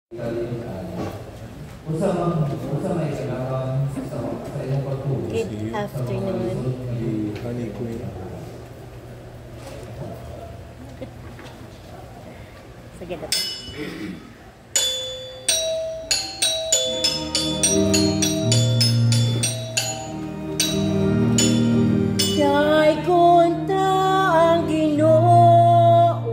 Good afternoon. Honey Queen. Sige na po. Dahil kunta ang Ginoo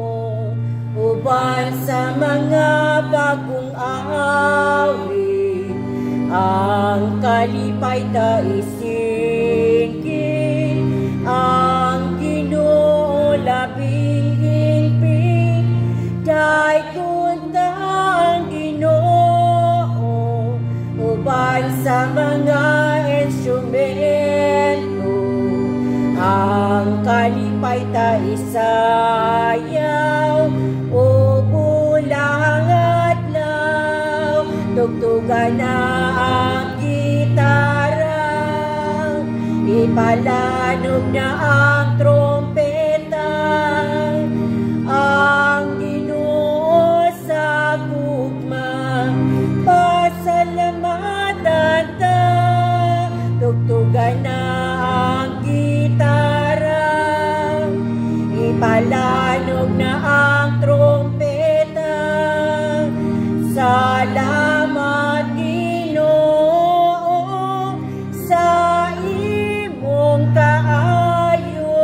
uban sa mga bagong awit, ang kalipay ta isingin, ang Ginoo labing hingpit. Dahil kunta ang Ginoo uban sa mga instrumento, ang kalipay ta isayaw o bulang adlaw, tugtugan na ang gitara, ipalanog na ang trompeta, ang Ginoo sa gugma, pasalamatan ta, tugtugan na ang gitara, ipalanog na ang trompeta. Salamat Ginoo sa imong kaayo.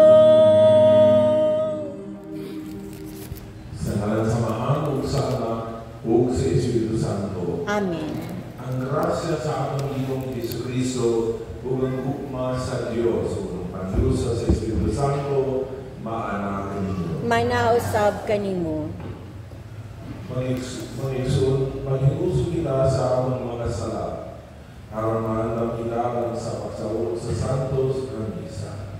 Sa ngalan sa Ama ug sa Anak ug sa Espiritu Santo. Amen. Ang grasya sa atong Ginoong Jesucristo ug ang gugma sa Dios ug ang pagdusa sa Espiritu Santo maana kaninyo. Manausab kanimo. Maghiuso kita sa among mga sala, aron maandam kita sa pagsaulog sa Santos ng Misa.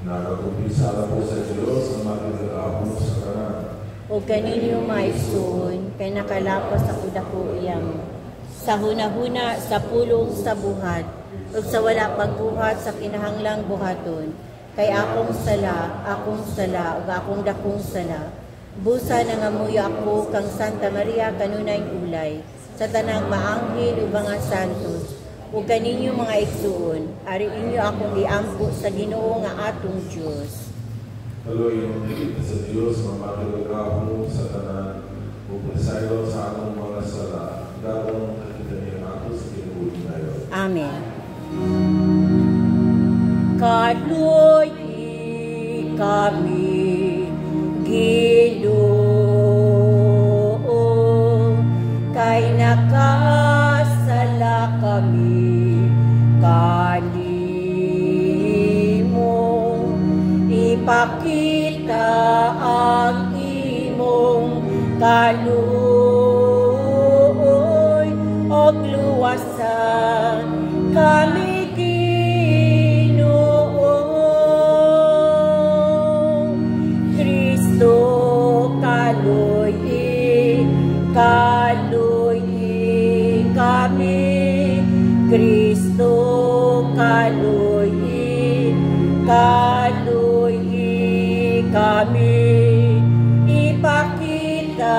Nagakumpisa po sa Diyos ang matinag-abot sa kanan. O kaninyo maisun, kay nakalapas sa kudako iyang sa hunahuna, sa pulong sa buhat, ug sa wala pagbuhat sa kinahanglang buhaton, kay akong sala, ug akong dakong sala. Busa na nga muyo ako kang Santa Maria kanunay ulay, sa tanang maanghel ug mga santos, ug kaninyo mga igsuon, ari inyo akong iampo sa Ginoo nga atong Dios. Haloy kita sa Diyos, mamatulog sa tanan, ug pasaylo sa atong mga sala, gawon nakita niya ako sa Ginoo ngayon. Amen. Kaluy kami, Ginoo, kay nakasala kami, kanimo ipakita ang imong kaluoy og luwasan kami kami, Kristo kaluy kami, ipakita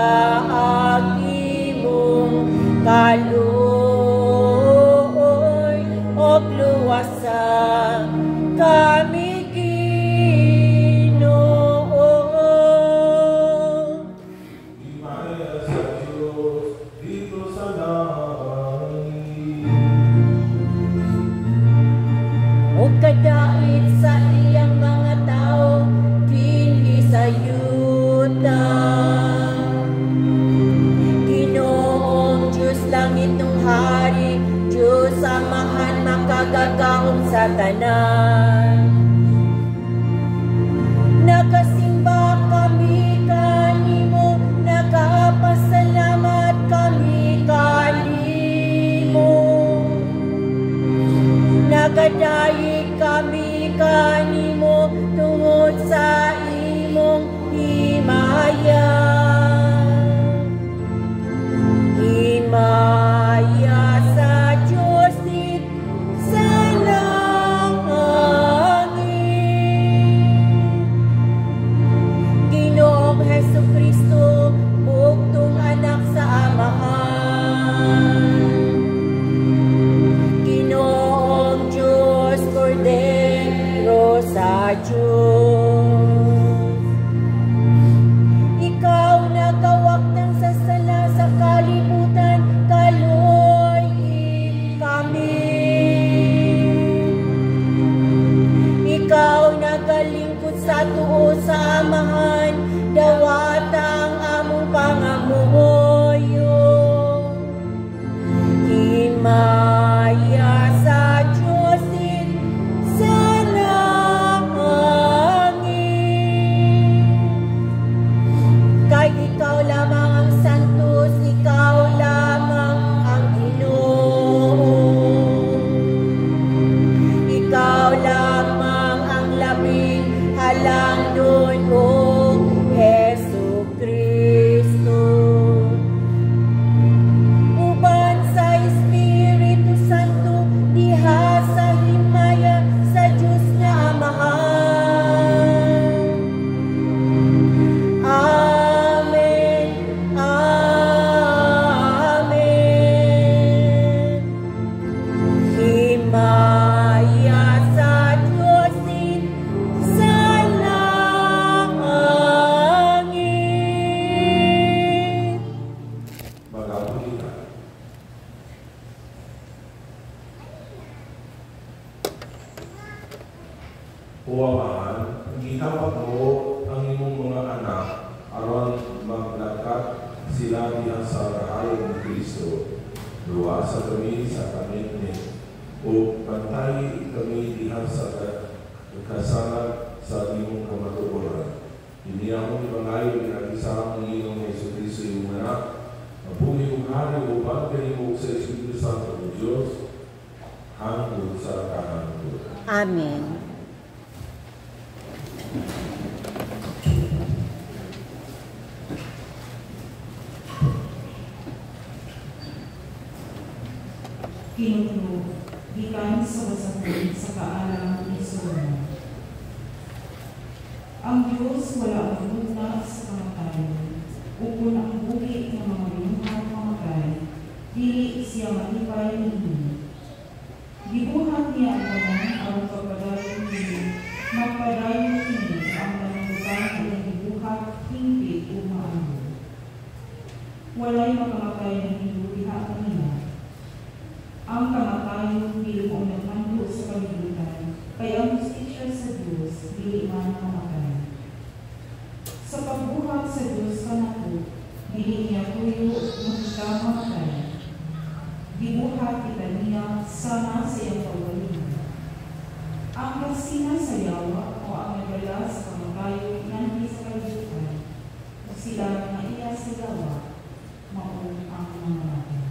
sila diha sa kahayag ni Kristo. Luwasa kami sa commitment o pantay kami diha sa kasalat sa imong kamatuoran. Hindi ako ipangayo na isang ng iyong Jesu-Kristo yung anak. Mabuhay kong hari o bagay mo sa Espiritu Santo ng Diyos hanggang sa kahanggan. Amen. Kinuno, gikan sa wasapon sa kaalam ni Solomon. Ang Diyos wala ang muna sa kamatayon, ukon ang buhi ng mga binuhat mamatay, dili siya malipay ninyo. Gibuhat niya ang tanong ang pagpadayon ninyo, magpadayon ninyo ang nanungutan ang gibuhat, hingpit o maano. Walay makamatay ng Hindu diha kanina. Ang kamatayon dili mo nagmando sa kalibutan, kaya ang justisya sa Diyos dili man mamatay. Sa pagbuhat sa Diyos kanako, dili niya tuyo makita mamatay. Gibuhat kita niya sana sa iyang pagwalingan. Ang kasina sa yawa o ang nagala sa kamatayon nanti sa kalibutan, o sila na iya sa yawa, maong ang mamatay.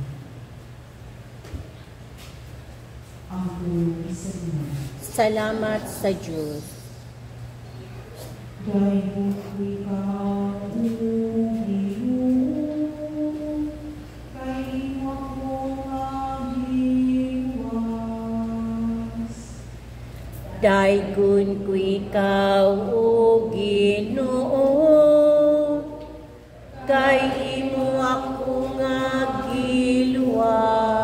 Ang tulong sa Diyos. Salamat sa Diyos. Dahil buhay ka, kay ako magiwas. Daigun ko ikaw, O Ginoo, kay imo ako nga giluwas.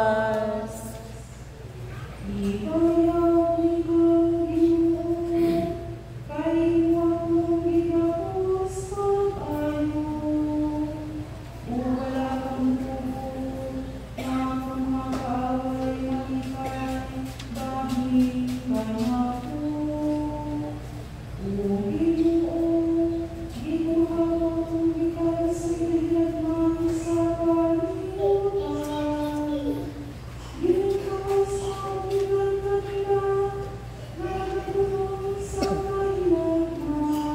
Ibayaw ikaw, Ginoo, kay ako gigawas pag-ayo. O wala kang tubo, na kumakaaway malikay, dahil kanyako. O Ginoo, gibuhat akong gikay sa iliyag man sa kalimutan. Ginagawas ang ilan kanila, nagagulong sa kailanman.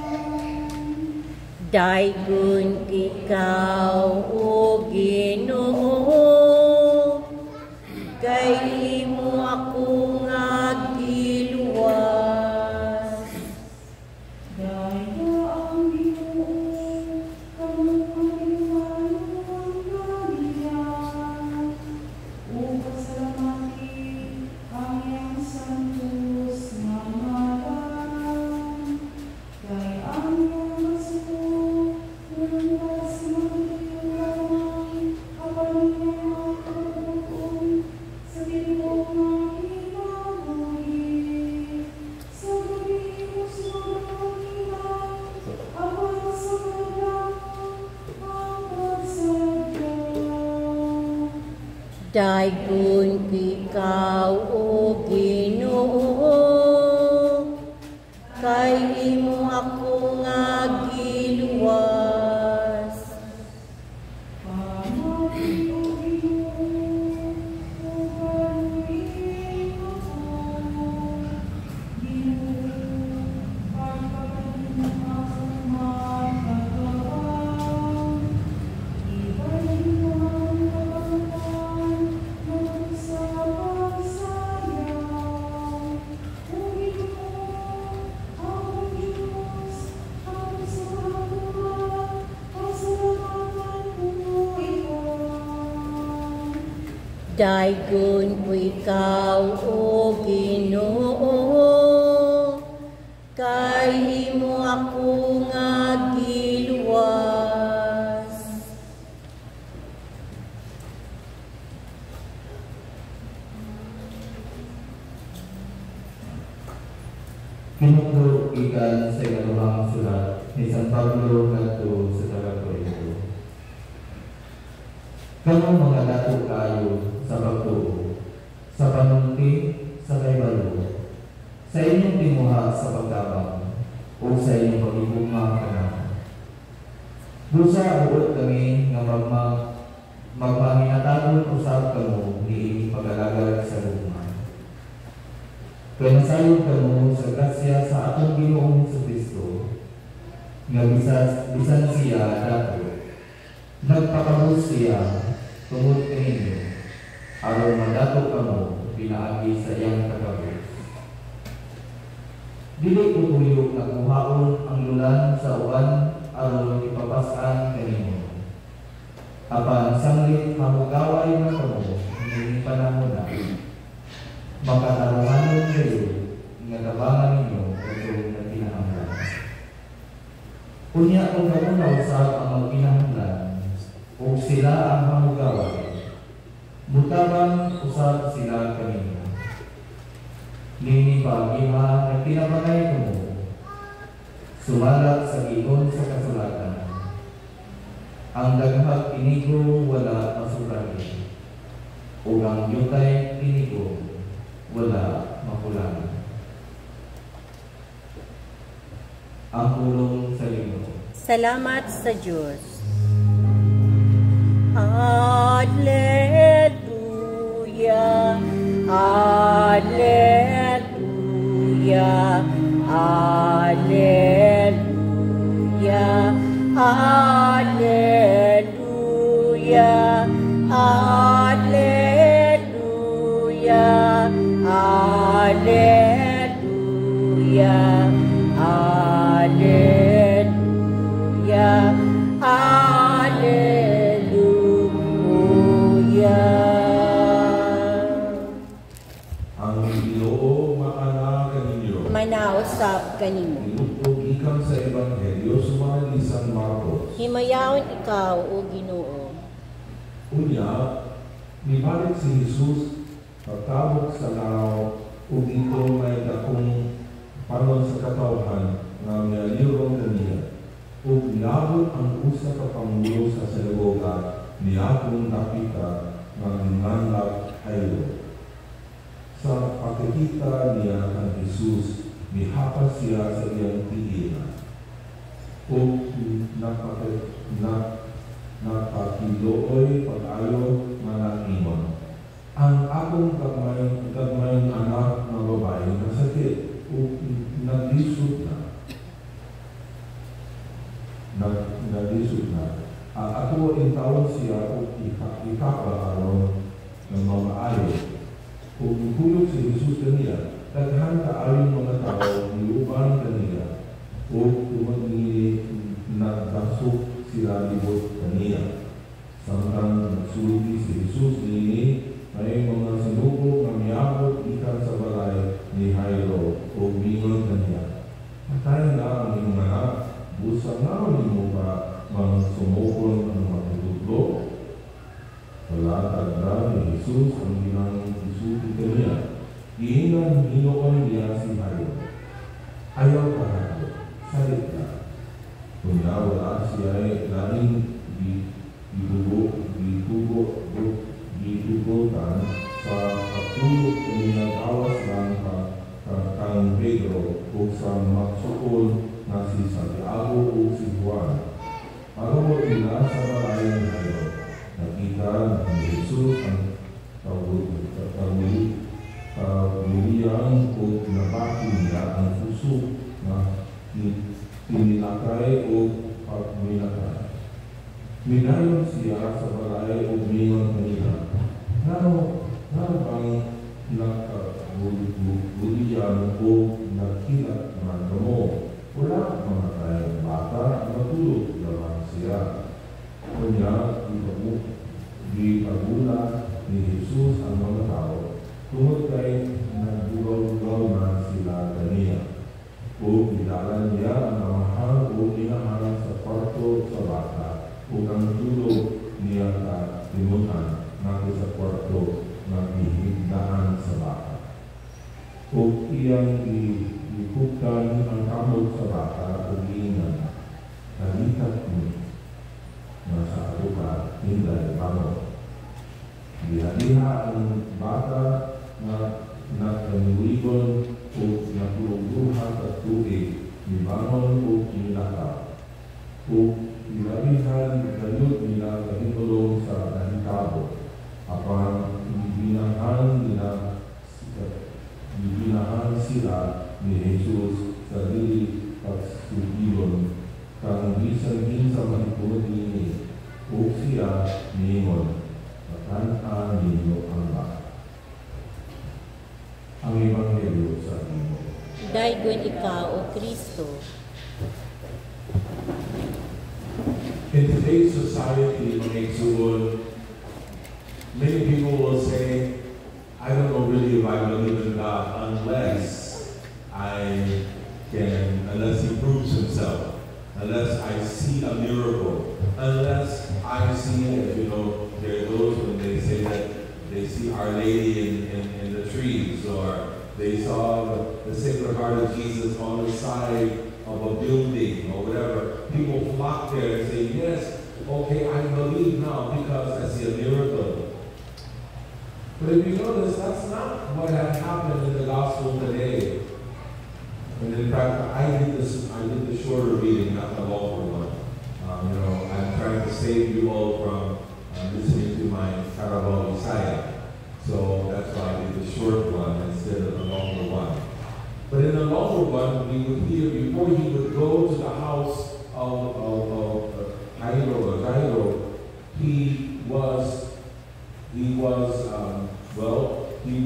Daigun ikaw, O Ginoo, kay imo ako nga giluwas. Dahil ang Ginoo, kamukang iwanan ang kaniya. O pasalamati ang iyang santos na ngalan. Kay ang iyang masuko, lunas na magiging kapalit niya ang pagkakon sa bilog ng inabuhi. Sa gabi mo sumagilan, awan sa kadamo ang pagsadya. Daigun ikaw, O Ginoo, kay imo ako nga giluwas. Pamati o Ginoo, o panuin ako. Ginoo, pagpapalin akong magkagawa. Ibalin mo ang kapangkan, nung sa pagsayaw. O Ginoo, ang Diyos, ang sa buwan, pasalamatan mo ikaw. Daigun ko ikaw, O Ginoo, kay imo ako nga giluwas. Kinunggo ikan sa ikaduhang sulat ni San Pablo ngadto sa taga-Korinto. Kamu mga dato kayo sa pagtuo, sa panunti, sa kaibalo, sa inyong timuha sa pagtabang, o sa inyong pagigugma kanan. Busa buot kami nga magpaminatagon usab kamo ni pag-alagad sa luma. Kaya nasayod kamo sa grasya sa atong Ginoong Jesucristo nga bisan siya dato nagpakabus siya tungod kaninyo aron madato kamo pinaagi sa iyang pagkabus. Dili ko tuyok na kuhaon ang lulan sa uwan aron ipapasan kaninyo. Apan sanglit mamugaway na kamo hindi panahon na makatarunganon kayo nga tabangan ninyo kung nagkinahanglan. Unya kung kamo na usap ang magkinahanglan o sila ang mamugaway, mutabang usap sila kaninyo. Nini pagiha na pinapagay kamo sumalat sa gigon sa kasulatan. Ang daghang pinigo wala masuragi, o ang yutay pinigo wala makulangan. Ang pulong sa Ginoo. Salamat sa Diyos. Alleluia, Alleluia, Alleluia, Alleluia, Alleluia, Alleluia, Alleluia, Alleluia. Ang Ginoo maana kaninyo. Manausap kanimo. Ug ikan sa Ebanghelyo sumali ni San Marcos. Himayaon ikaw, O Ginoo. Unya, nibalik si Jesus pagtabok sa lao ug ito may dakong panon sa katawhan nga niyalirong kaniya. Ug niabot ang usa ka pangulo sa sinagoga niabot nakita nga nanlag Jairo. Sa pagkikita niya ang Jesus, nihapas siya sa iyang tigilan. Ug napakilooy pag-ayo nga nangingon. Ang akong gagmayng anak na babae na sakit ug naglisod na. Ako intawon siya ug ikapaaron ng mga ayo. Kung ihulog si Jesus kaniya, daghan kaayon mga tao niuban kaniya o tumagili nagdasok sila libot kaniya. Samtang nagsulti si Jesus nini, may mga sinugo nga miabot ikan sa balay ni Jairo o mingon kaniya. Patay na ang iyong anak, busa na mo ba mang sumukol ang matutudlo? Wala tagda ni Jesus ang ginang isuti kaniya. Iingan hinoon niya si Jairo. Ayaw ka nato, salit ka. Kunya wala siya ay laing ditugutan sa katulog kaniya awas lang kang Pedro o sa magsukol na si Santiago o si Juan. Alam mo nila sa balay ni Jairo. Nakita ni Jesus ang kawilian o nabaki niya ang puso na tinilakay o pagminakay. Minayon siya sa balay o mingon kanila. Ano bang nakabulian o nakilat man mo? Wala mga tayong bata matulog lamang siya. Kunya, gipagula ni Jesus ang mga tao tungod kay nagdugaw-dugaw na sila kaniya. O idalan niya ang amahan o inahan sa kwarto sa bata o ang tulog niya ka limutan nato sa kwarto na ihigdaan sa bata. O iyang ikutan ang kamot sa bata o iingan. Nalikat mo na sa atuka hinday bangon. Diha-diha ang bata na nagkanuwigon o natulog-luha at tuig, nibangon o kinilaka. O ilabi kalabihan ganun nila kahitulong sa nahitabo. Apan ibinahan sila ni Jesus sa dili pagsugilon kang bisan sa mahitulog ini o siya ningon matan-an ninyo ang lahat. Ang Ebanghelyo sa inyo. Daygon ikaw, O Kristo. In today's society, mga igsuon, many people will say, I don't know really if I believe in God unless He proves Himself, unless I see a miracle, unless I see, there are those when they say that they see Our Lady in the trees, or they saw the Sacred Heart of Jesus on the side of a building or whatever. People flock there and say, yes, okay, I believe now because I see a miracle. But if you notice, that's not what had happened in the gospel today. And in fact, I did the shorter reading, not the longer one. I'm trying to save you all from listening to my Carabao Isaiah. So that's why I did the short one instead of the longer one. But in the longer one, we would hear before he would go to the house of Jairo, he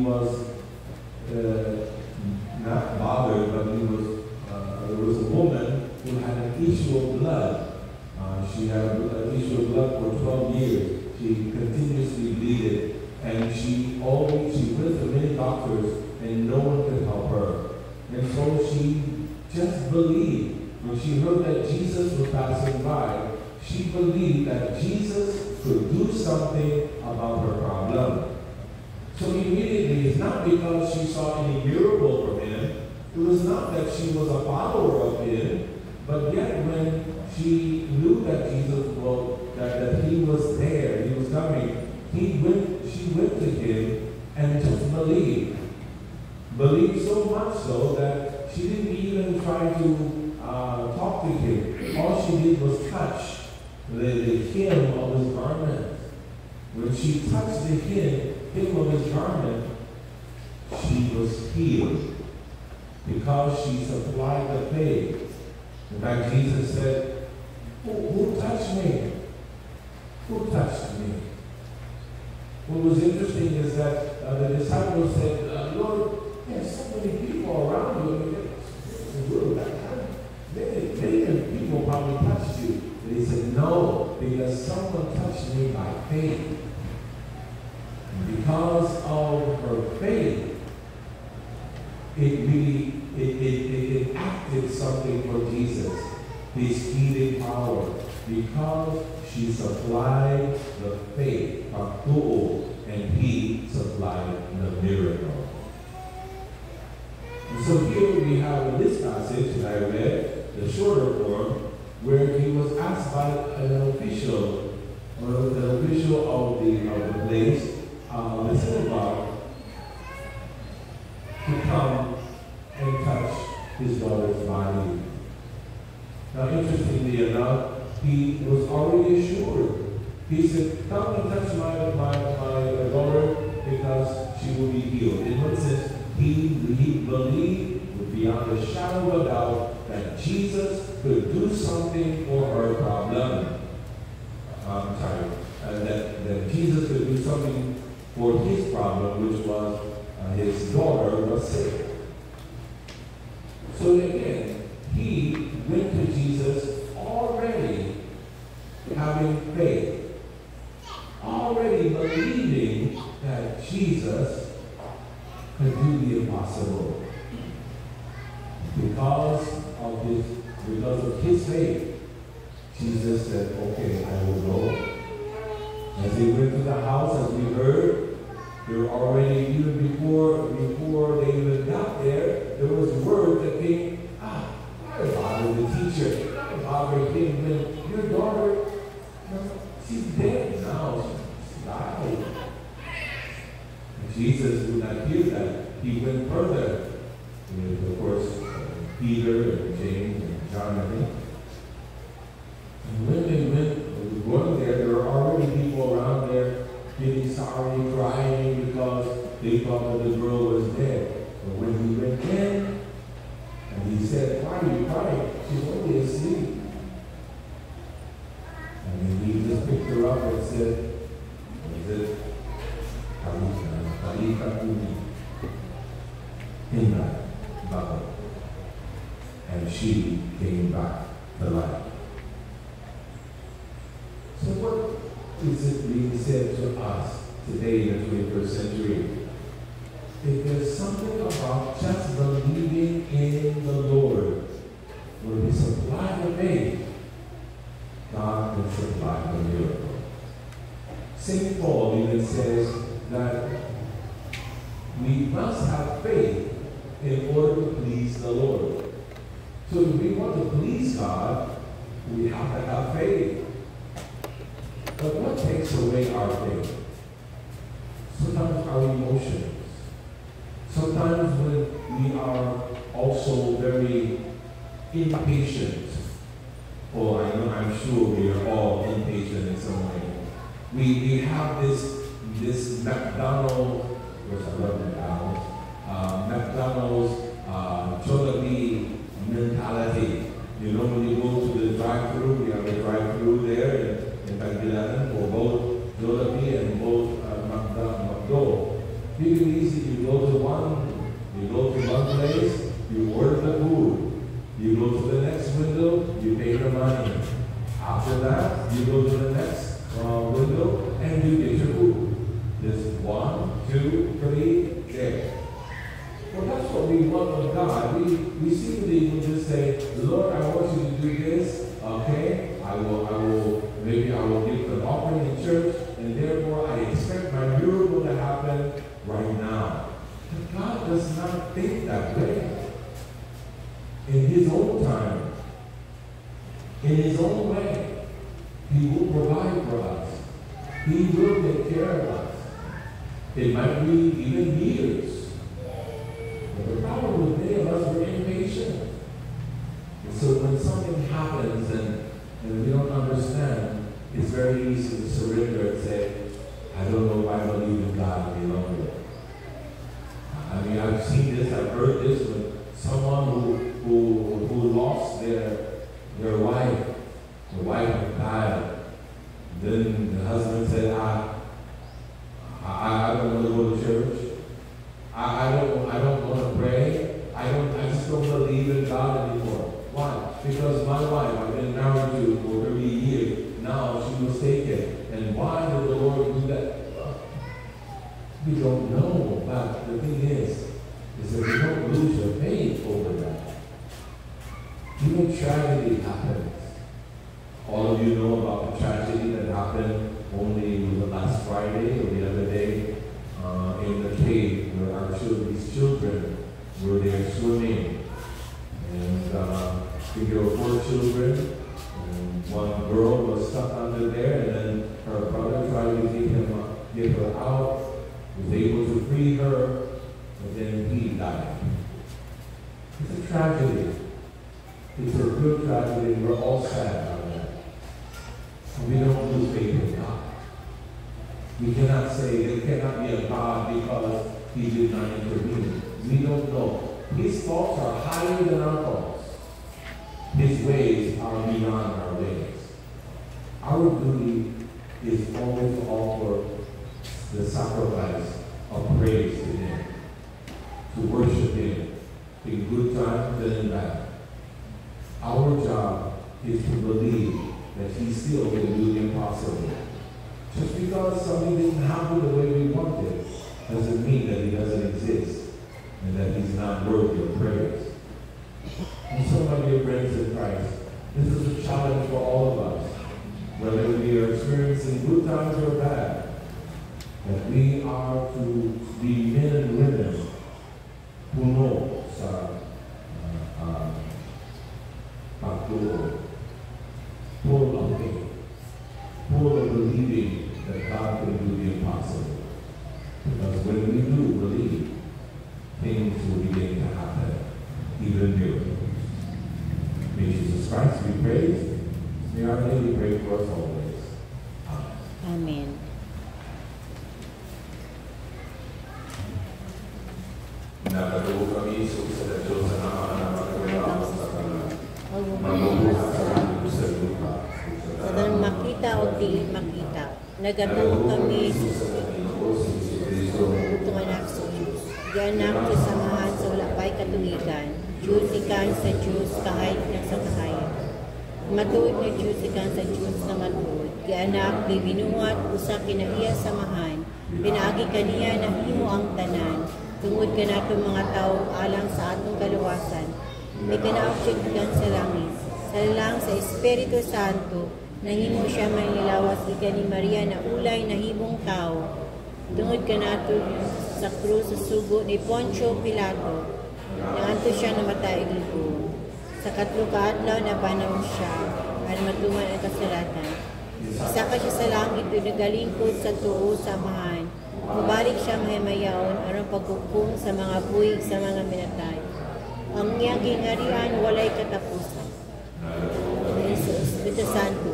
was not bothered, but there was a woman who had an issue of blood. She had an issue of blood for 12 years. She continuously bleeded, and she went to many doctors, and no one could help her. And so she just believed. When she heard that Jesus was passing by, she believed that Jesus could do something about her problem. So immediately, it's not because she saw any miracle from him. It was not that she was a follower of him, but yet when she knew that Jesus, that he was there, he was coming, she went to him and just believed. Believed so much so that she didn't even try to talk to him. All she did was touch the hem of his garment. When she touched the hem of his garment, she was healed because she supplied the faith. In fact, Jesus said, who touched me? Who touched me? What was interesting is that the disciples said, Lord, there's so many people around you. Many people probably touched you. And he said, no, because someone touched me by faith. And because of her faith, it acted something for Jesus, his healing power, because she supplied the faith, and he supplied the miracle. And so here we have in this passage that I read, the shorter form, where he was asked by an official, or the official of the place, the synagogue, to come and touch his daughter's body. Now, interestingly enough, he was already assured. He said, come and touch my daughter because she will be healed. In one sense, he believed beyond a shadow of a doubt that Jesus could do something for her problem. That Jesus could do something for his problem, which was his daughter was sick. So again, he went to Jesus already having faith, already believing that Jesus could do the impossible. Because of his faith, Jesus said, okay, I will go. As he went to the house, as we heard, there were already, even before they even got there, there was word that came, why bother the teacher? Why bother him when your daughter, she's dead now, she died. And Jesus would not hear that. He went further. With, of course, Peter and James and John, I think. And when they went picked her up and said, Talita Kumi, in that battle. And she came back to life. So what is it being said to us today in the 21st century? If there's something about just believing in the Lord, when we supply the faith, God can supply the miracle. St. Paul even says that we must have faith in order to please the Lord. So if we want to please God, we have to have faith. But what takes away our faith? Sometimes our emotions. Sometimes when we are also very impatient. Oh, I'm sure we are all impatient in some way. We have this McDonald's, which I love McDonald's Jollibee mentality. You know, when you go to the drive-thru, we have a drive-thru there in Pagdilanan for both Jollibee and both McDo. Really easy. You go to one place, you order the food. You go to the next window, you pay the money. After that, you go to the next window and you get your food. There's 1, 2, 3, there. Well, that's what we want of God. We seem to even just say, Lord, I want you to do this, okay? Maybe I will give an offering in church, and therefore I expect my miracle to happen right now. But God does not think that way. In His own time, in His own way, He will provide for us. He will take care of us. It might be even years. But the problem with many of us, we're impatient. And so when something happens and we don't understand, it's very easy to surrender and say, I don't know if I believe in God any longer. I mean, I've seen this, I've heard this with someone who lost their wife. The wife died. Then the husband said, I don't want to go to church. I don't want to pray. I just don't believe in God anymore. Why? Because my wife, I've been married to for 30 years. Now she was taken. And why did the Lord do that? We don't know. But the thing is that you don't lose your faith over that. Even tragedy happens. All of you know about the tragedy that happened only the last Friday or the other day in the cave where these children were there swimming. And I think there were 4 children. And one girl was stuck under there, and then her brother tried to get her out, was able to free her, but then he died. It's a tragedy. It's a real tragedy. We're all sad about that. And we don't lose faith in God. We cannot say there cannot be a God because He did not intervene. We don't know. His thoughts are higher than our thoughts. His ways are beyond our ways. Our duty is always to offer the sacrifice of praise to Him, to worship Him in good times and in bad. Our job is to believe that He still can do the impossible. Just because something didn't happen the way we wanted doesn't mean that He doesn't exist and that He's not worthy of praise. And so, my dear friends in Christ, this is a challenge for all of us, whether we are experiencing good times or bad, that we are to be men and women who know full of faith, full of believing that God can do the impossible. Because when we do believe, things will begin to happen, even miracles. May Jesus Christ be praised. May Our Lady pray for us always. Amen. Amen. Nagatuo kami sa Diyos sa nama ng mga Sa makita o og di makita. Nagatuo kami itong anak sa Diyos. Di anak sa samahan sa wala pa'y katuligan. Diyos ikan sa Diyos kahit na sa kahayag. Matuod na Diyos ikan sa Diyos na matuod. Di anak di binuhat usa kinaiya samahan. Pinaagi kaniya na himo ang tanan. Tungod ka nato mga tao alang sa atong kaluwasan. May kanaopsig ikan sa langit. Sa lang sa Espiritu Santo, nahimo siya manilawas ikan ni Maria na ulay na himong tao. Tungod ka nato sa krus sa sugo ni Poncio Pilato, nanganto siya namatay iglugo. Sa katlo kaadlaw na panahon siya, at matuman ang kasulatan. Isa ka siya sa langit, nagalingkod sa tuo samahan. Mabalik siya mahimayaon, aron pagkukong sa mga buwig sa mga minatay. Ang iyang gingarian, walay katapusan. Jesus, Espiritu Santo,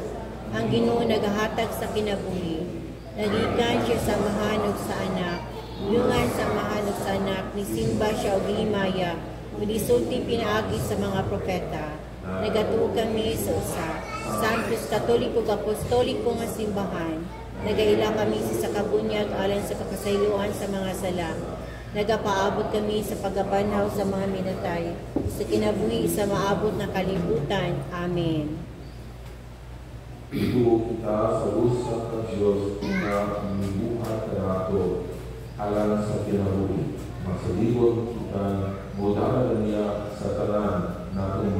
ang Ginoo nagahatag sa kinabuhi. Nagikan siya sa mahanog sa anak, yungan sa mahanog sa anak, nisimba siya o gihimaya, mulisulti pinaagi sa mga propeta. Nagatuo kami sa usa, Santos Katoliko Apostoliko nga simbahan. Nagaila kami sa kabunyag alang sa kakasayloan sa mga sala. Nagapaabot kami sa pagabanhaw sa mga minatay, sa kinabuhi sa maabot na kalibutan. Amen. Ito kita sa usap ng Diyos na mibuhat na nato alang sa kinabuhi. Masalibot kita mudara niya sa tanan natong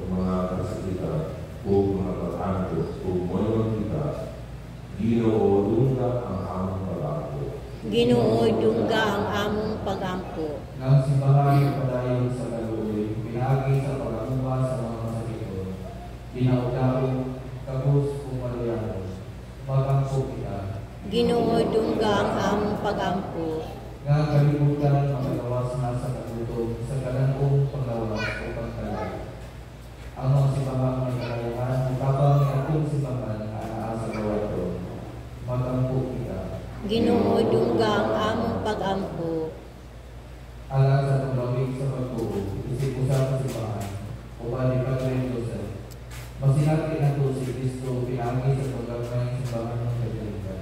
mga kasakitan o mga pag-antos o moyon kita. Ginoo dungga ang among pag-ampo. Ginoo dungga ang among pag-ampo. Nang simbahan ng padayon sa kaluoy, pinagi sa pag-amuma sa mga masakiton, dinaw-daw kapos pumaluyano, mag-ampo kita. Ginoo dungga ang among pag-ampo. Nga kalibutan magagawas na sa katutog sa kalanong paggawas o pagkalag. Ang mga simbahan may kalayahan, kapag may akong simbahan na sa gawato, mag-ampo kita. Ginoo dungga ang among pag-ampo. Alang sa paglawig sa pagtuo, isip usap sa simbahan, upang ni Padre Joseph, masinati na to si Kristo pinagi sa paggamay ng simbahan ng Katolika.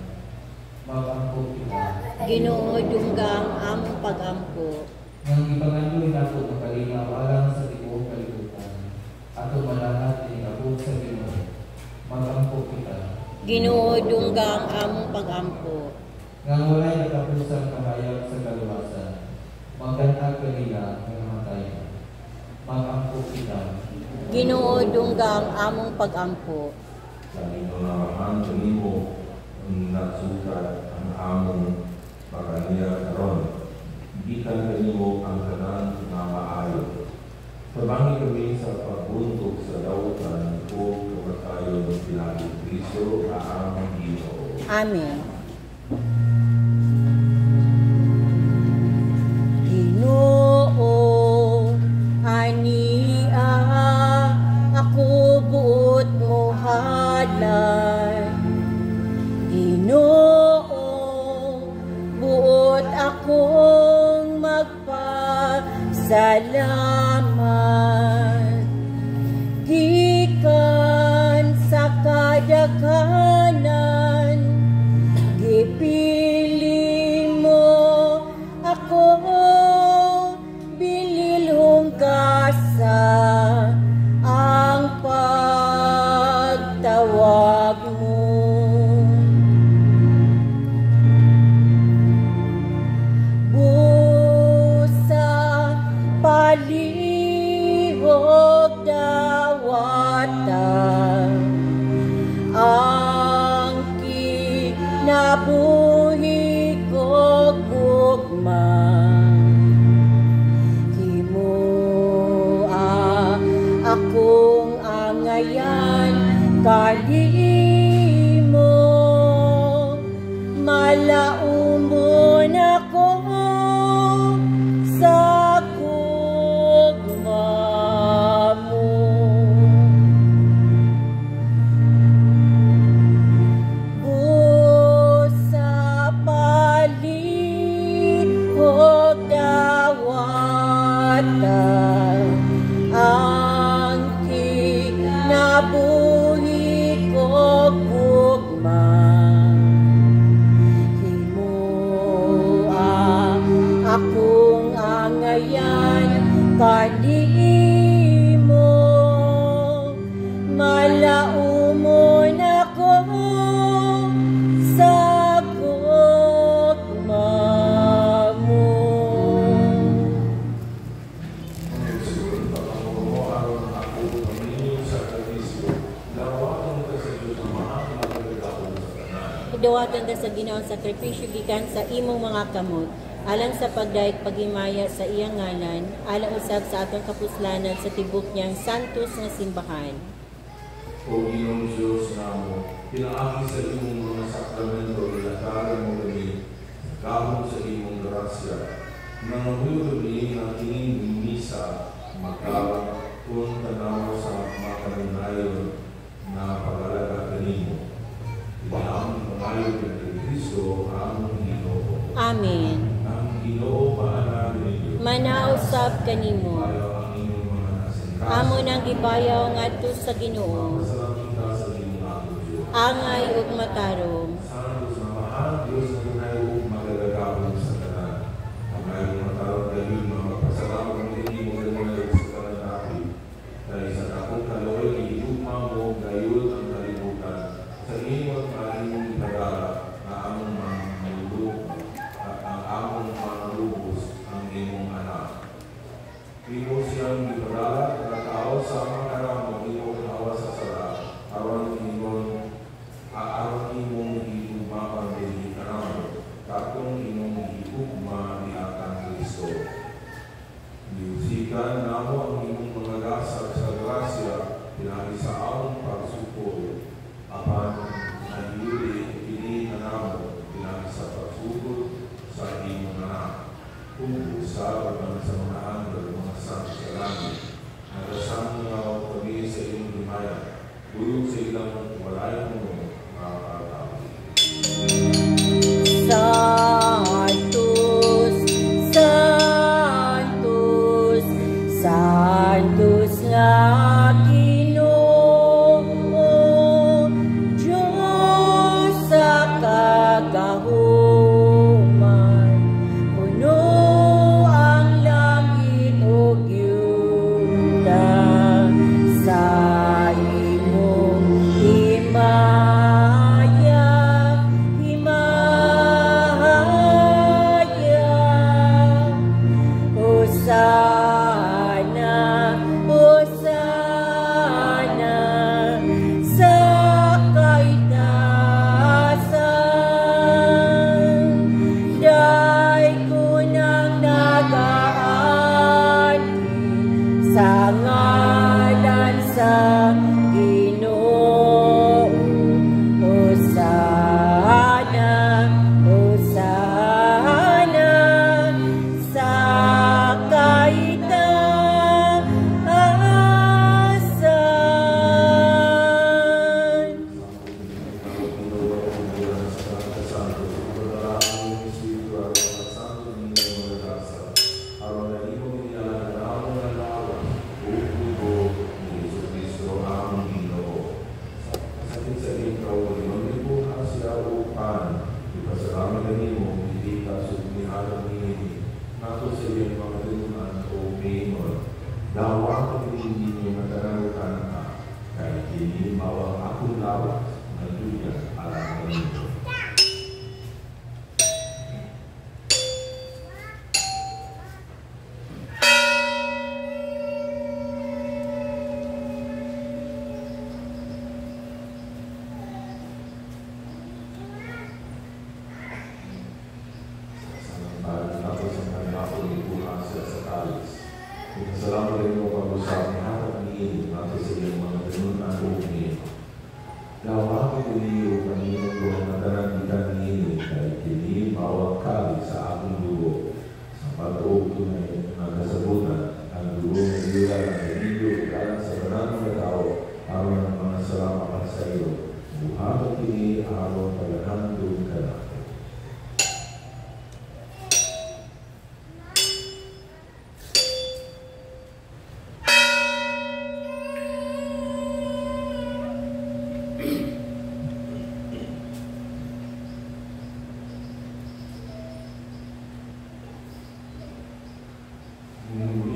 Mag-ampo kita. Ginoo dungga ang among pag-ampo. Nang ipangandoy nato ng kalinaw alang sa tibuok kalibutan, at umalanat din ako sa Ginoo. Mag-ampo kita. Ginoo dungga ang among pag-ampo. Nang walay nakapusang kahayag sa kaluwasan, magkantag kanila ng namatay. Mag-ampo kita. Ginoo dungga ang among pag-ampo. Sa inunahan kanimo nagsukat ang among pagkaniya karon. Gikan kanimo ang tanan nga maayo. Tabangi kami sa pagbuntog sa dawtan o kamatayon ng Pilangin Kristo na among Ginoo. Amen. Ginoo, ania ako buot mo hadlay. Ginoo, buot akong magpasalamat. Gikan sa kadaghanan, gipili mo ako, bililhong kasa ang pagtawag mo. Busa palihog dawatan, ang kinabuhi ko gugma. Himoa akong angayan kalimo, malaumon ako sa gugma mo. Busa palihog dawatan, ang kinabuhi ko Idawatan ta sa Ginoo ang sakripisyo gikan sa imong mga kamot, alang sa pagdayeg paghimaya sa iyang ngalan, alang usab sa atong kapuslanan sa tibok niyang santos nga simbahan. O Ginoong Diyos namo, pinaagi sa imong mga sakramento, ilatagan mo kami, kahon sa imong grasya, nangahuyo kami ng kining misa, magkakon tanaw sa makanunayon na pag-alaga kanimo. Ibahamon pangayo ng Kristo, among Ginoo. Amen. Ang Ginoo paanabi ninyo. Manausab kanimo. Ayaw ang inyong mga nasangkas. Amo nang gibayaw ngadto sa Ginoo. Masalamin ka sa inyong akong Diyos. Angay ug matarong. Santos na mahal, Diyos na tunayo magalagapon sa tanan. Ang mayroong matarong gayon na magpasalamat ng hindi mo gayon sa tanan natin. Dahil sa takong kaloy, iugma mo gayon ang kalimutan. Sa inyo at aming pagdala na among manlulubos at ang among manlulubos ang imong anak. Imo siyang ipadala na tao sa mga anak mo, imo kawa sa sala, aron imong iugma din kanamo, katong imong iugma ni atang Kristo. Diusikan namo ang imong mga gasag sa grasya, pinahi sa among pagsupol, apan nahiyuli kini kanamo, pinahi sa pagsupol sa imong anak. Kung sa pagmamasamanahan ng mga santos sa langit, nagasang nga kami sa iyong lumaya, buyog sa ilang walayan mo, mga katao. Santos, Santos, Santos nga Ginoo, Diyos sa kagahuman, puno ang langit ug yuta sa imong himaya, himaya. Hosana, Hosana sa kaitaasan, dahil ko nang nagaanti sa ngalan sa Ginoo. Hosana, Hosana sa kaitaasan. Dawa ko hindi niyo matararukan ka, kahit hindi mawang akong lawas na duyan alam ninyo. Samantalang tapos ang kanyang ako ibuha siya sa kalis. Salamat rin mo pag-usap ni Hatag ni Ido natin sa iyong mga pinunan o niyo. Dawa ko niyo kanino ko ang nadaranitan ni Ido dahil kini bawang kali sa aking dugo. Sa pag-uog ko na nagkasabutan, ang dugo ng Ido ang Ido kalang sa banang mga tao, aron ng mga salamat sa iyo. Buhat kini aron paghandog ka na.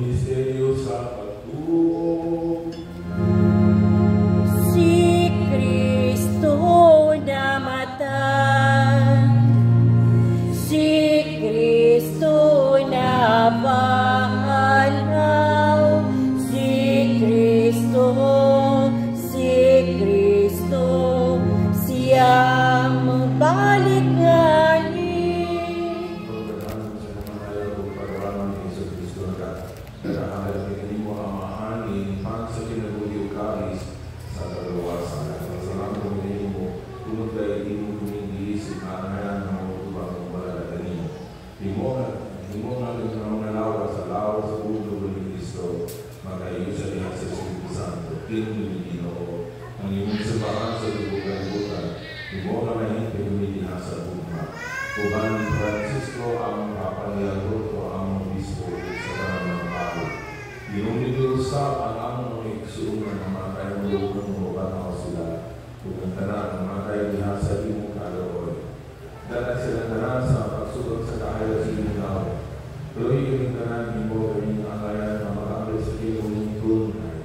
Misteryo sa pagtuo. Si Kristo namatay, si Kristo nabanaw, si Kristo siyang usap ang among mga igsuunan ng mga kainuulugan mo banaw sila kung ang tanan ng mga kaibihan sa imong kalaroy. Dala sila tanan sa pagsugot sa kahayag sa imong tao. Tuloy yung tanan mo kaming angayan na makakal sa imong tunay.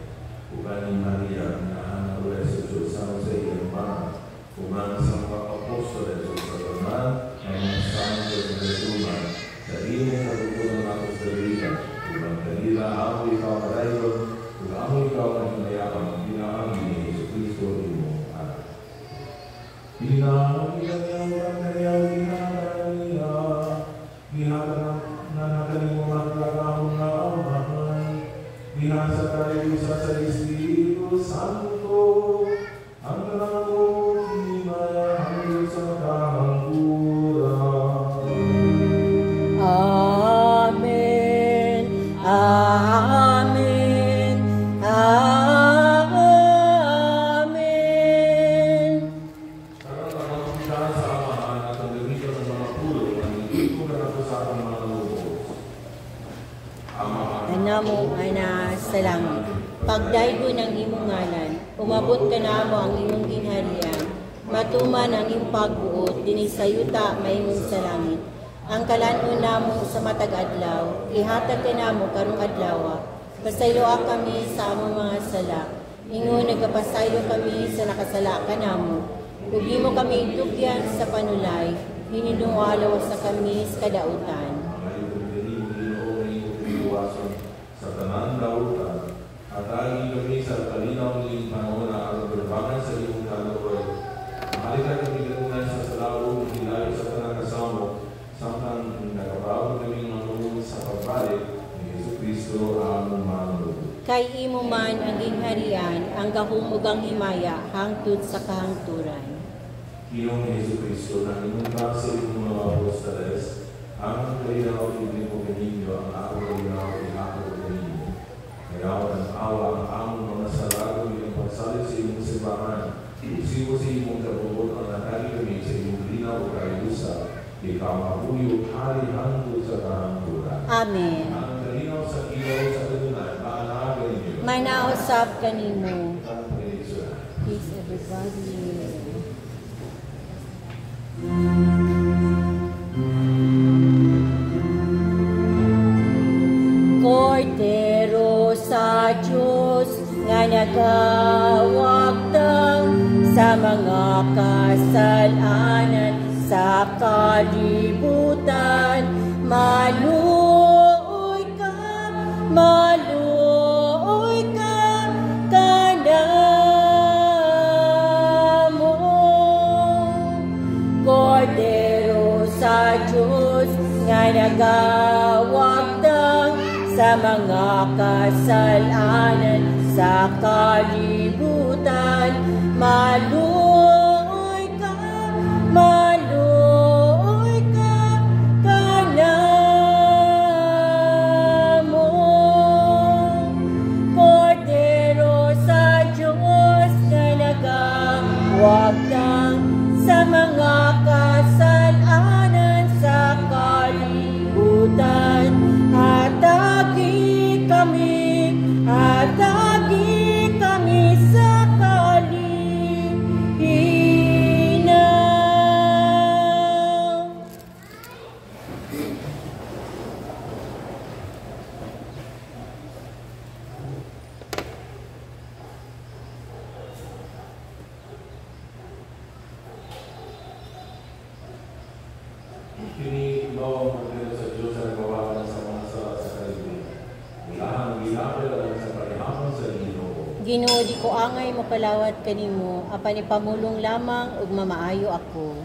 Ugaling Maria, na anak ko sa Diyos sa iyong panang. Ugang sa mga apostol sa tanan na mga santo sa resuman sa imong kagugunan natin sa daligan. Ugang kanila ako ikaw kadayon, ugang ako ikaw na hinayaman ang pinaangin ni Yesu Cristo imong anak. Pinangin niya ang kanyang ginagawa na nakalimutan lang na amahan. Binasa tayo sa Espiritu Santo, ang tanang Amen. Amen. Amen. Karang pagkakas sa amahan at ang gamitan ng mga pulo na hindi ko kanapusan ang mga lubos. Amahan. Anamo ana sa langit. Pagdaygo ng imong ngalan, umabot ka namo ang imong ginharian. Matuman ang iyong pagbuot, dinhi sa yuta mahimong sa langit. Ang kalanon namo sa matag adlaw, ihatag ka namo karong adlaw. Pasayloa kami sa among mga sala. Ingon nagapasaylo kami sa nakasala ka namo. Ubi mo kami itugyan sa panulay, hinidungalaw sa kami sa kadautan. Sa tanan dautan, at lagi kami sa kalinaw ng panahon na ang berbangan sa iyong kalooy. Mahalitan kami ganunay sa salaw, hilayo sa tanang kasamo, samtang nagabawang kami manunod sa pagbalik ni Yesu Cristo ang manunod. Kay imo man ang gingharian, ang gahumugang himaya, hangtod sa kahangturan. Iyong Yesu Cristo na inunta sa iyong mga apostoles, ang kalinaw ibig mo kaninyo, ang ako kalinaw ihako kaninyo. Kaya ang awa ang among mga sarado yung pagsalit sa iyong simbahan. Usipo sa iyong kabuot ang natali kami sa iyong linaw o kayusa. Ikaw mabuyo, hari hangtod sa kahangturan. Amen. Ang kalinaw sa ilaw sa kanunay, maanagan niyo. May nausap kanimo. Ang Panginoon. Peace everybody. Cordero sa Diyos nga nagawagtang sa mga kasalanan sa kalibutan, maluoy ka kanamo. Cordero sa Diyos nga nagawagtang sa mga kasalanan sa kalibutan, maluoy ka kanamo. Cordero sa Diyos nga nagawagtang sa mga kasalanan sa kalibutan, hatagi kami sa kalihinaw. Kini mo ang sa Diyos ang gawa sa mga sa kalibutan. Ilahang gilapil ang sa palihapon sa Ginoo. Ginoo, di ko angay mapalawat kanimo, apan ipamulong lamang ug mamaayo ako.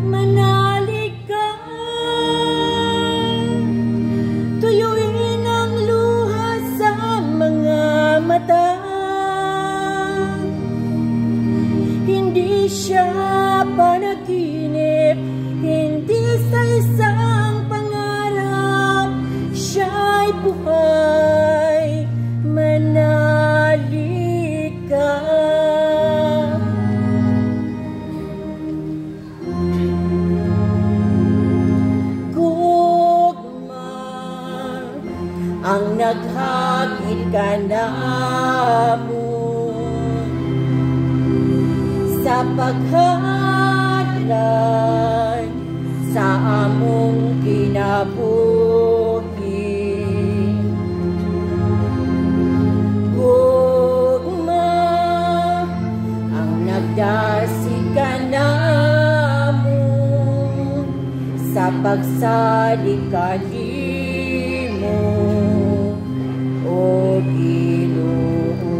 Manalig ka, tuyuin ang luha sa mga mata. Hindi siya panaginip, hindi sa isang pangarap, siya'y buhay. Manalig ka. Gugma ang naghagit ka namo sa paghatag sa among kinabuhi. Gugma ang nagdasig ka namo sa pagsalig ka nimo, O Ginoo.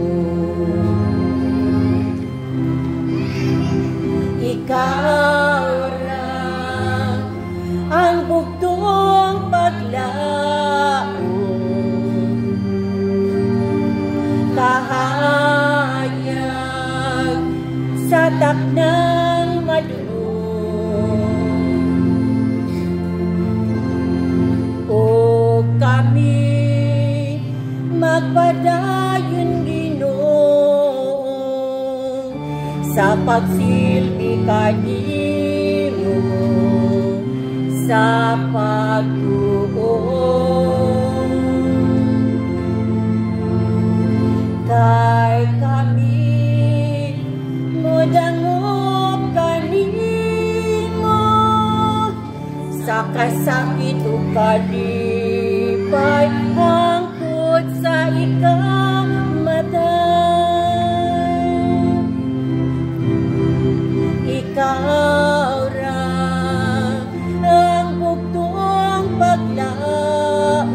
Ikaw ra ang bugtong paglaom, kahayag sa taknang madulong. O kami magpadayon, Ginoo, sa pagsilbi kanimo, sa pagtuon. Kay kami modangop kanimo sa kasakit o kalipay, hangtod sa ikamatay. Ikaw ra ang bugtong paglaom,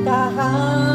kahayag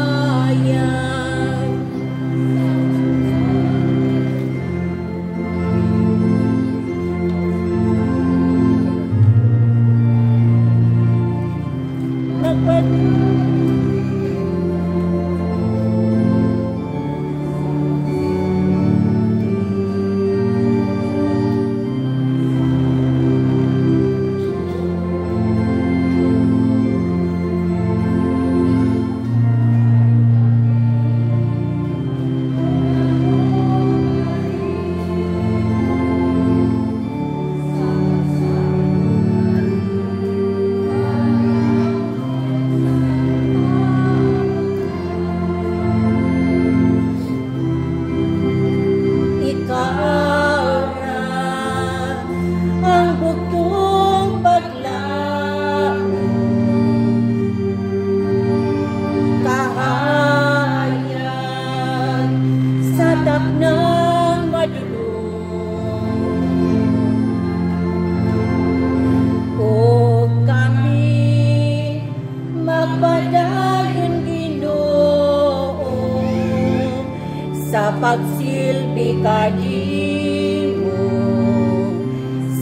sa pagsilbi kanimo,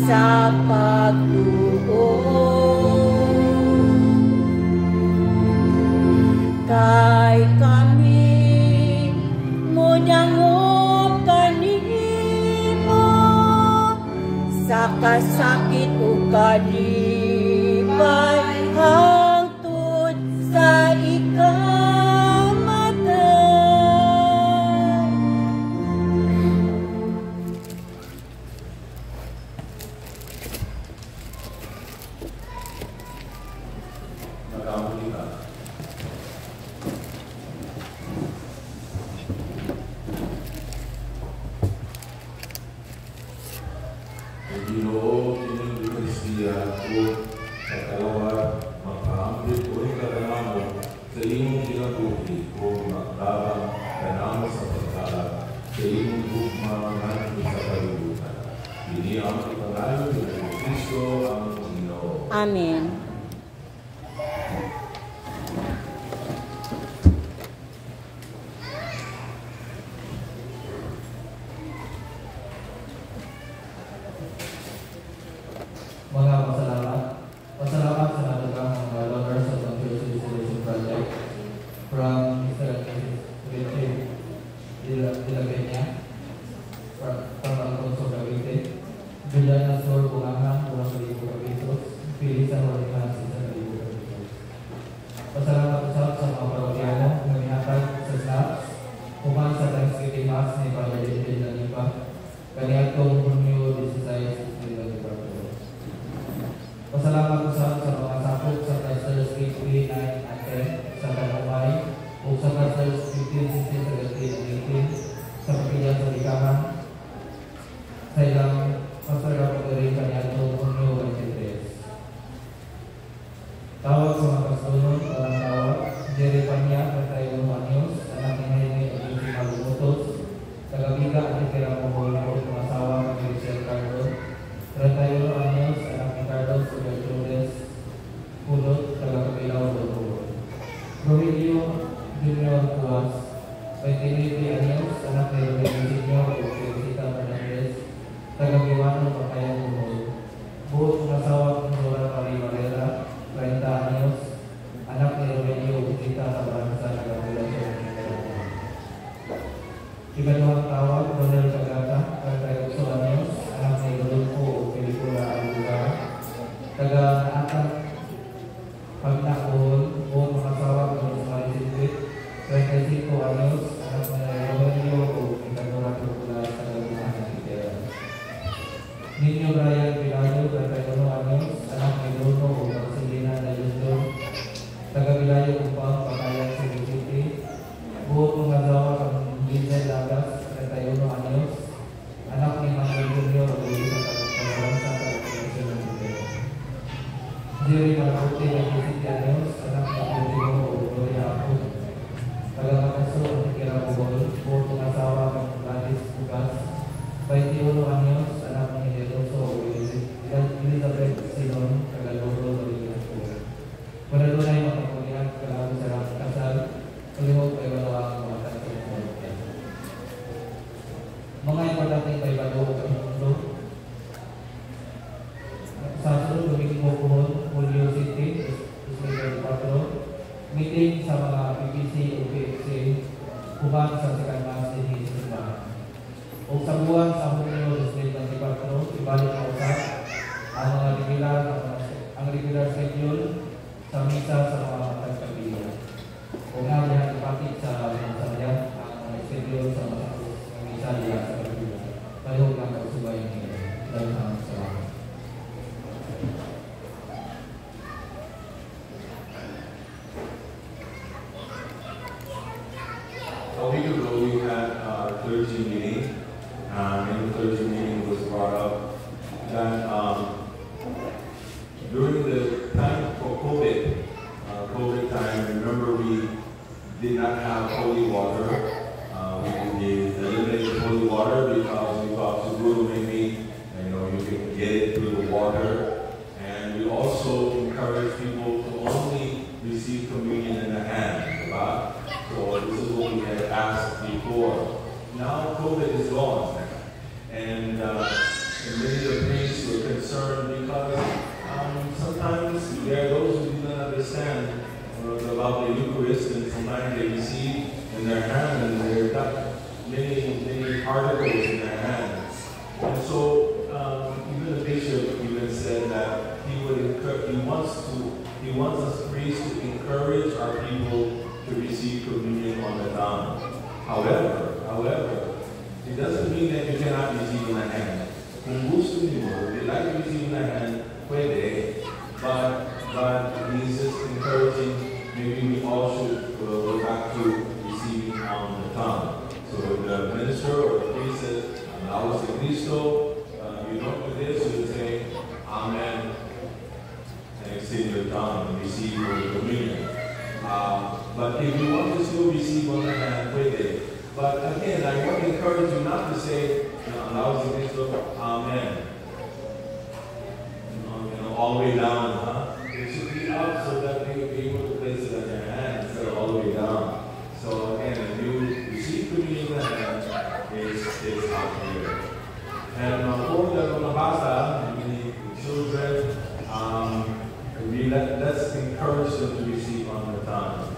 sa pagtuon. Kay kami modangop kanimo sa kasakit o kalipay, hangtod sa ikamatay. Magkamuli ka. Ang Ginoo, inyong Eucharistia ko sa kalawat, magpaambit ko rin kaganamo sa imong kinabuhi o magtabang kanamo sa pagkalat sa imong bukmangan sa kalibutan. Hindi ang ipangalan ng Kristo ang Ginoo. Amen. bilisan ordinansa sa kalibutan ito. Pasalamat usap sa mga parokyano na minatag sa SNAPS kuman sa Thanksgiving Mass ni Padre David Lanipa kaniadtong Hunyo 16, 2024. Pasalamat usap sa mga sakop sa Thursdays 8, 9, at 10 sa Tanumay o sa Thursdays 15, 16, 17, 18 sa Kapilya sa Likahan sa ilang pasalamat ko rin kaniadtong Hunyo 23. Tawag sa mga kasunod, walang tawag, Jerry Panya, 31 anyos, anak ni Jaime Agustin Malumotos, tagabiga at ikirang umuhulog ng asawa ni Richard Carlos, 31 anyos, anak ni Carlos Ubertudes, Pulot, taga-Kapilaw, Lolo. Rogelio Junior Cuas, 29 anyos, anak ni Rogelio Senior o Felicita Fernandez, taga-Giwano, Pagkayang Bumol. Buot ng asawa ni Dora Marie Valera, 30 anyos, anak ni Rogelio Utita sa Baranza na Gabulasyon ng Kalabuhan. Ikaduhang tawag, Ronel Cagata, 38 anyos, anak ni Rodolfo o Pelikula Albuga, taga-Naatan, Pagnakol, o mga asawa ng Rosemary Sidwit, 35 anyos, anak ni Rogelio o Ikadora Pelikula sa Gabulasyon ng Kitera. Niño Brian Pilayo, 31 anyos, anak ni Bruno o Marcelina Dayundo, taga-Pilayo upang Pakayan Cebu City. Buot ng asawa ng Lizel Lagas, 31 anyos, anak ni Manuel Junior o Luisa Tagabaranza sa Tagabaranza ng Kitera. Jerry Malacote, 27 anyos, anak ni Rodrigo o Gloria Apo, taga-Makaso o Tikira Bugol. Buot ng asawa ng Gladys Bugas, 21 anyos, anak ni Eloso o Elizabeth Silon, taga-Loro, Lorigas po. Wala doon ay makapulihan kalaban sa kasal, kalihog ay wala ang mga tatang mga mga importanteng kay Balo o Kamundo. Sa sunod, Domingo Puhon, Julio City, 2024, meeting sa mga PPC o PFC, kuman sa second mass din sa o sa buwan sa Hunyo 2024, ibalik na usap ang mga regular schedule sa misa sa mga tagkabila. O nga diyan ipakit sa mga sabihan ang schedule sa mga misa diyan sa tagkabila. Palihog lang kagsubay niya. Dahil ang salamat. A week ago, we had our clergy meeting. In the clergy meeting was brought up that during the time for COVID time, remember we did not have holy water. We eliminated holy water because we thought Suguru maybe you can get it through the water. And we also encourage people to only receive communion in the hand. Right? So this is what we had asked before. Now COVID is gone, and many of the priests were concerned because sometimes there are those who do not understand about the Eucharist, and sometimes they receive in their hand, and they've got many particles in their hands. And so even the bishop even said that he wants us priests to encourage our people to receive communion on the tongue. However, it doesn't mean that you cannot receive in the hand. Kung gusto niyo, if you like to receive in the hand, pwede, but he's just encouraging, maybe we all should go back to receiving on the tongue. So if the minister or the priest says, "Alabas de Cristo," you don't do this, you say, "Amen," and extend your tongue and receive your communion. But if you want to still receive on the hand, pwede. But again, I want to encourage you not to say, "Alabas de Cristo," "Amen." All the way down, It should be up so that you will be able to place it on your hand instead of all the way down. So again, if you receive communion in the hand, it's out here. And for the mga bata, the children, let's encourage them to receive on the tongue,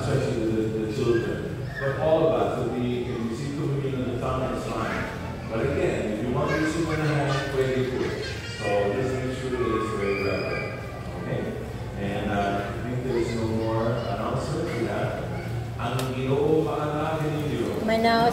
especially the children. But all of us, if we receive communion on the tongue, it's fine. But again, if you want to receive on the hand, pray it. So just make sure that it's very reverent.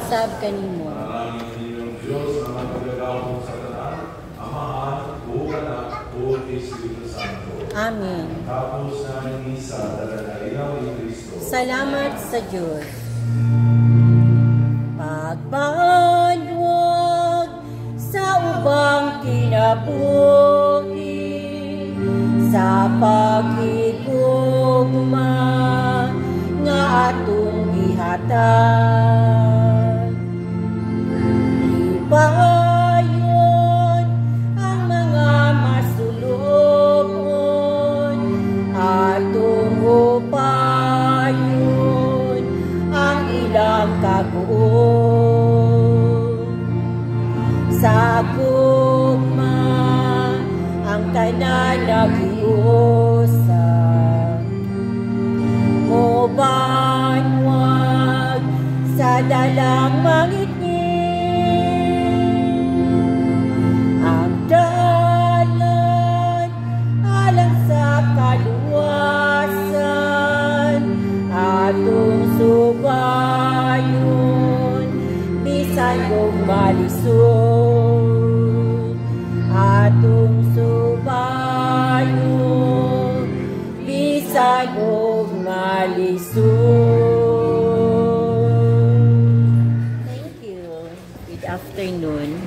pasab kanimo. Maraming ninyong Diyos na magagawang sa tanan, Amahan, o Anak, o Espiritu Santo. Amen. Tapos namin isa, dalalainaw ni Kristo. Salamat sa Diyos. Pagbanwag sa ubang kinabuhi, sa pagigugma nga atong gihatag. Ipayon ang mga masulubon, atong upayon ang ilang kaguon. Sa gugma ang tanan nagiusa, mo banwag sa dalang mangitngit, ang dalan alang sa kaluwasan, atong subayon bisan kung malisod, atong subayon bisan kung malisod. Thank you. Good afternoon.